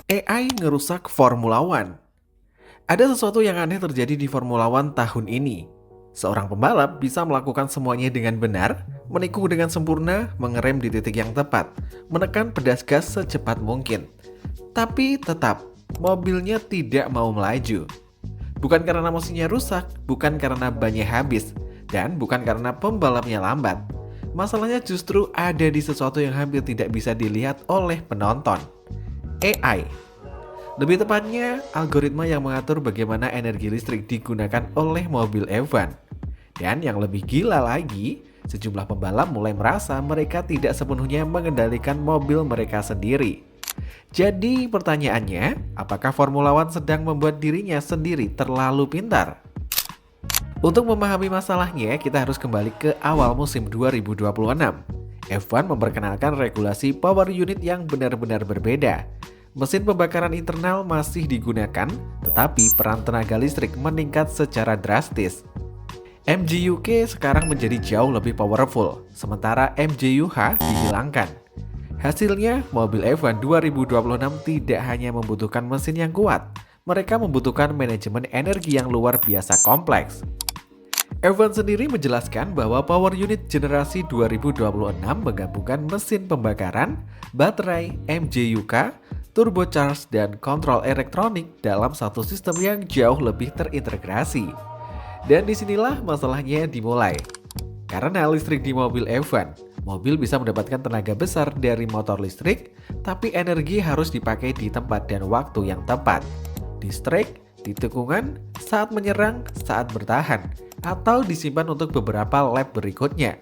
AI ngerusak Formula One. Ada sesuatu yang aneh terjadi di Formula One tahun ini. Seorang pembalap bisa melakukan semuanya dengan benar, menikung dengan sempurna, mengerem di titik yang tepat, menekan pedas gas secepat mungkin. Tapi tetap, mobilnya tidak mau melaju. Bukan karena mesinnya rusak, bukan karena bannya habis, dan bukan karena pembalapnya lambat. Masalahnya justru ada di sesuatu yang hampir tidak bisa dilihat oleh penonton. AI. Lebih tepatnya, algoritma yang mengatur bagaimana energi listrik digunakan oleh mobil F1. Dan yang lebih gila lagi, sejumlah pembalap mulai merasa mereka tidak sepenuhnya mengendalikan mobil mereka sendiri. Jadi pertanyaannya, apakah Formula One sedang membuat dirinya sendiri terlalu pintar? Untuk memahami masalahnya, kita harus kembali ke awal musim 2026. F1 memperkenalkan regulasi power unit yang benar-benar berbeda. Mesin pembakaran internal masih digunakan, tetapi peran tenaga listrik meningkat secara drastis. MGU-K sekarang menjadi jauh lebih powerful, sementara MGU-H dihilangkan. Hasilnya, mobil F1 2026 tidak hanya membutuhkan mesin yang kuat, mereka membutuhkan manajemen energi yang luar biasa kompleks. F1 sendiri menjelaskan bahwa power unit generasi 2026 menggabungkan mesin pembakaran, baterai, MGU-K, turbocharged, dan kontrol elektronik dalam satu sistem yang jauh lebih terintegrasi. Dan disinilah masalahnya dimulai. Karena listrik di mobil F1, mobil bisa mendapatkan tenaga besar dari motor listrik, tapi energi harus dipakai di tempat dan waktu yang tepat. Di strike, di tikungan, saat menyerang, saat bertahan, atau disimpan untuk beberapa lap berikutnya.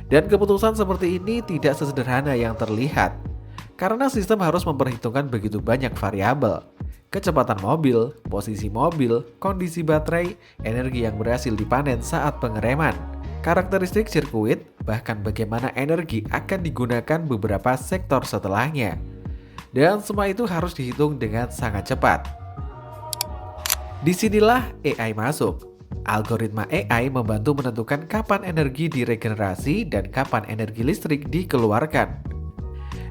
Dan keputusan seperti ini tidak sesederhana yang terlihat, karena sistem harus memperhitungkan begitu banyak variabel. Kecepatan mobil, posisi mobil, kondisi baterai, energi yang berhasil dipanen saat pengereman, karakteristik sirkuit, bahkan bagaimana energi akan digunakan beberapa sektor setelahnya. Dan semua itu harus dihitung dengan sangat cepat. Disinilah AI masuk. Algoritma AI membantu menentukan kapan energi diregenerasi dan kapan energi listrik dikeluarkan.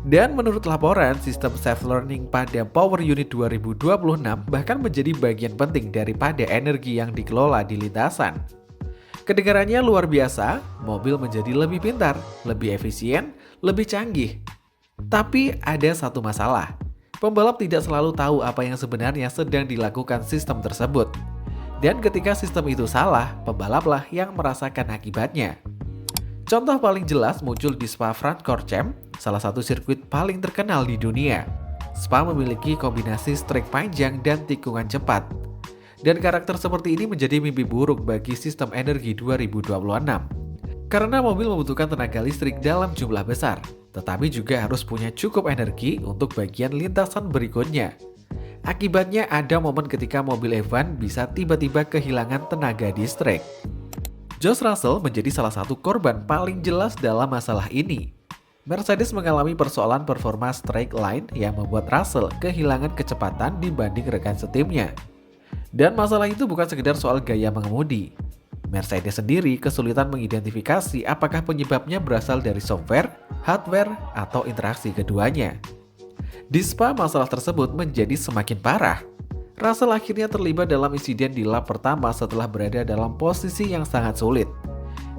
Dan menurut laporan, sistem self-learning pada Power Unit 2026 bahkan menjadi bagian penting daripada energi yang dikelola di lintasan. Kedengarannya luar biasa, mobil menjadi lebih pintar, lebih efisien, lebih canggih. Tapi ada satu masalah, pembalap tidak selalu tahu apa yang sebenarnya sedang dilakukan sistem tersebut. Dan ketika sistem itu salah, pembalaplah yang merasakan akibatnya. Contoh paling jelas muncul di Spa-Francorchamps, salah satu sirkuit paling terkenal di dunia. Spa memiliki kombinasi strike panjang dan tikungan cepat. Dan karakter seperti ini menjadi mimpi buruk bagi sistem energi 2026. Karena mobil membutuhkan tenaga listrik dalam jumlah besar, tetapi juga harus punya cukup energi untuk bagian lintasan berikutnya. Akibatnya ada momen ketika mobil F1 bisa tiba-tiba kehilangan tenaga di strike. George Russell menjadi salah satu korban paling jelas dalam masalah ini. Mercedes mengalami persoalan performa straight line yang membuat Russell kehilangan kecepatan dibanding rekan setimnya. Dan masalah itu bukan sekedar soal gaya mengemudi. Mercedes sendiri kesulitan mengidentifikasi apakah penyebabnya berasal dari software, hardware, atau interaksi keduanya. Di Spa, masalah tersebut menjadi semakin parah. Russell akhirnya terlibat dalam insiden di lap pertama setelah berada dalam posisi yang sangat sulit.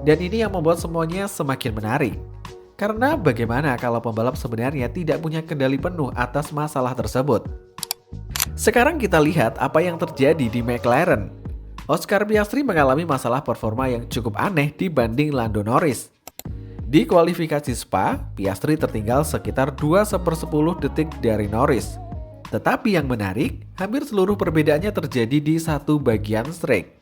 Dan ini yang membuat semuanya semakin menarik. Karena bagaimana kalau pembalap sebenarnya tidak punya kendali penuh atas masalah tersebut? Sekarang kita lihat apa yang terjadi di McLaren. Oscar Piastri mengalami masalah performa yang cukup aneh dibanding Lando Norris. Di kualifikasi Spa, Piastri tertinggal sekitar 2/10 detik dari Norris. Tetapi yang menarik, hampir seluruh perbedaannya terjadi di satu bagian strike.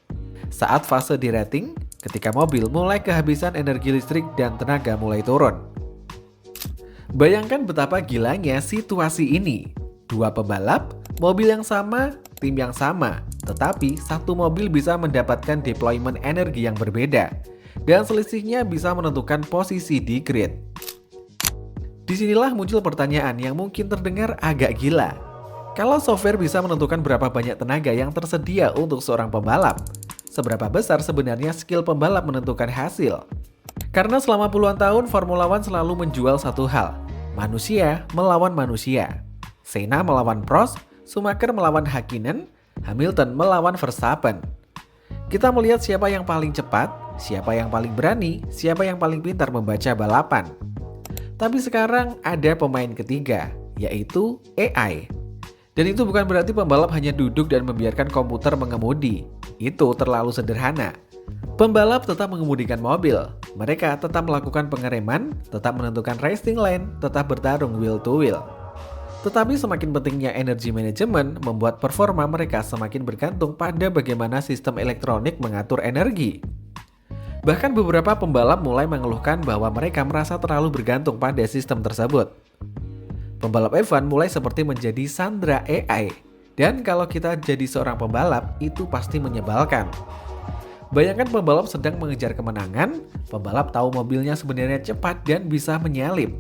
Saat fase di rating, ketika mobil mulai kehabisan energi listrik dan tenaga mulai turun. Bayangkan betapa gilanya situasi ini. Dua pembalap, mobil yang sama, tim yang sama, tetapi satu mobil bisa mendapatkan deployment energi yang berbeda. Dan selisihnya bisa menentukan posisi di grid. Disinilah muncul pertanyaan yang mungkin terdengar agak gila. Kalau software bisa menentukan berapa banyak tenaga yang tersedia untuk seorang pembalap, seberapa besar sebenarnya skill pembalap menentukan hasil? Karena selama puluhan tahun Formula One selalu menjual satu hal, manusia melawan manusia. Senna melawan Prost, Schumacher melawan Hakkinen, Hamilton melawan Verstappen. Kita melihat siapa yang paling cepat, siapa yang paling berani, siapa yang paling pintar membaca balapan. Tapi sekarang ada pemain ketiga, yaitu AI. Dan itu bukan berarti pembalap hanya duduk dan membiarkan komputer mengemudi. Itu terlalu sederhana. Pembalap tetap mengemudikan mobil. Mereka tetap melakukan pengereman, tetap menentukan racing lane, tetap bertarung wheel to wheel. Tetapi semakin pentingnya energi manajemen membuat performa mereka semakin bergantung pada bagaimana sistem elektronik mengatur energi. Bahkan beberapa pembalap mulai mengeluhkan bahwa mereka merasa terlalu bergantung pada sistem tersebut. Pembalap F1 mulai seperti menjadi sandera AI. Dan kalau kita jadi seorang pembalap, itu pasti menyebalkan. Bayangkan pembalap sedang mengejar kemenangan, pembalap tahu mobilnya sebenarnya cepat dan bisa menyalip.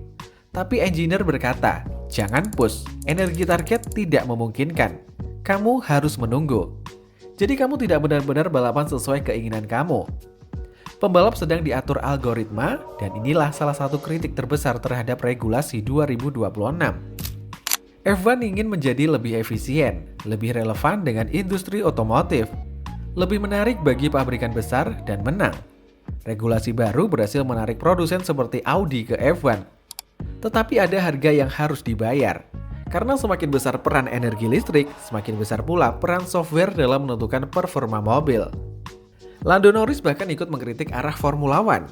Tapi engineer berkata, jangan push, energi target tidak memungkinkan. Kamu harus menunggu. Jadi kamu tidak benar-benar balapan sesuai keinginan kamu. Pembalap sedang diatur algoritma, dan inilah salah satu kritik terbesar terhadap regulasi 2026. F1 ingin menjadi lebih efisien, lebih relevan dengan industri otomotif, lebih menarik bagi pabrikan besar, dan menang. Regulasi baru berhasil menarik produsen seperti Audi ke F1. Tetapi ada harga yang harus dibayar. Karena semakin besar peran energi listrik, semakin besar pula peran software dalam menentukan performa mobil. Lando Norris bahkan ikut mengkritik arah Formula One.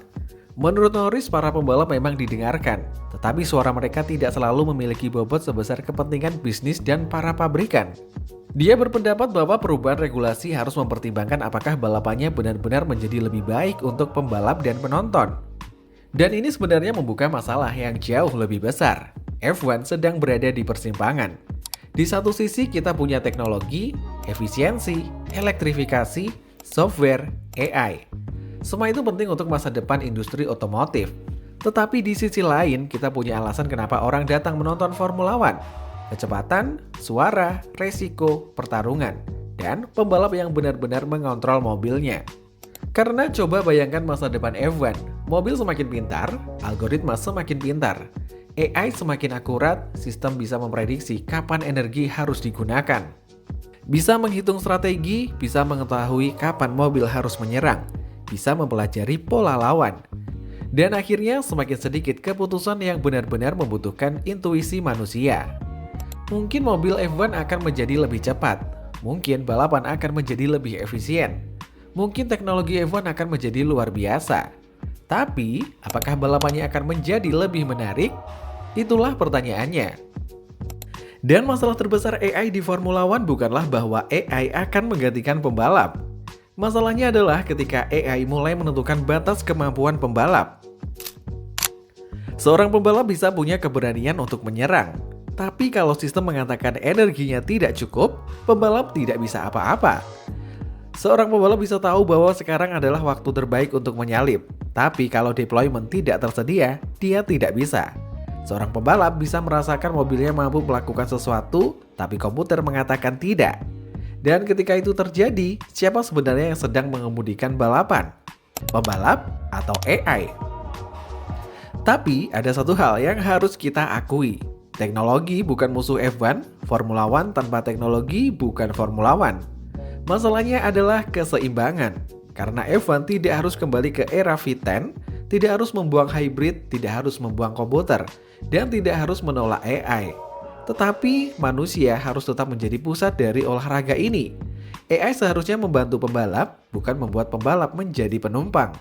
Menurut Norris, para pembalap memang didengarkan, tetapi suara mereka tidak selalu memiliki bobot sebesar kepentingan bisnis dan para pabrikan. Dia berpendapat bahwa perubahan regulasi harus mempertimbangkan apakah balapannya benar-benar menjadi lebih baik untuk pembalap dan penonton. Dan ini sebenarnya membuka masalah yang jauh lebih besar. F1 sedang berada di persimpangan. Di satu sisi kita punya teknologi, efisiensi, elektrifikasi, software, AI. Semua itu penting untuk masa depan industri otomotif. Tetapi di sisi lain, kita punya alasan kenapa orang datang menonton Formula One. Kecepatan, suara, resiko, pertarungan, dan pembalap yang benar-benar mengontrol mobilnya. Karena coba bayangkan masa depan F1, mobil semakin pintar, algoritma semakin pintar, AI semakin akurat, sistem bisa memprediksi kapan energi harus digunakan. Bisa menghitung strategi, bisa mengetahui kapan mobil harus menyerang, bisa mempelajari pola lawan. Dan akhirnya semakin sedikit keputusan yang benar-benar membutuhkan intuisi manusia. Mungkin mobil F1 akan menjadi lebih cepat, mungkin balapan akan menjadi lebih efisien, mungkin teknologi F1 akan menjadi luar biasa. Tapi, apakah balapannya akan menjadi lebih menarik? Itulah pertanyaannya. Dan masalah terbesar AI di Formula One bukanlah bahwa AI akan menggantikan pembalap. Masalahnya adalah ketika AI mulai menentukan batas kemampuan pembalap. Seorang pembalap bisa punya keberanian untuk menyerang. Tapi kalau sistem mengatakan energinya tidak cukup, pembalap tidak bisa apa-apa. Seorang pembalap bisa tahu bahwa sekarang adalah waktu terbaik untuk menyalip. Tapi kalau deployment tidak tersedia, dia tidak bisa. Seorang pembalap bisa merasakan mobilnya mampu melakukan sesuatu, tapi komputer mengatakan tidak. Dan ketika itu terjadi, siapa sebenarnya yang sedang mengemudikan balapan? Pembalap atau AI? Tapi ada satu hal yang harus kita akui. Teknologi bukan musuh F1, Formula One tanpa teknologi bukan Formula One. Masalahnya adalah keseimbangan. Karena F1 tidak harus kembali ke era V10, tidak harus membuang hybrid, tidak harus membuang komputer, dan tidak harus menolak AI. Tetapi manusia harus tetap menjadi pusat dari olahraga ini. AI seharusnya membantu pembalap, bukan membuat pembalap menjadi penumpang.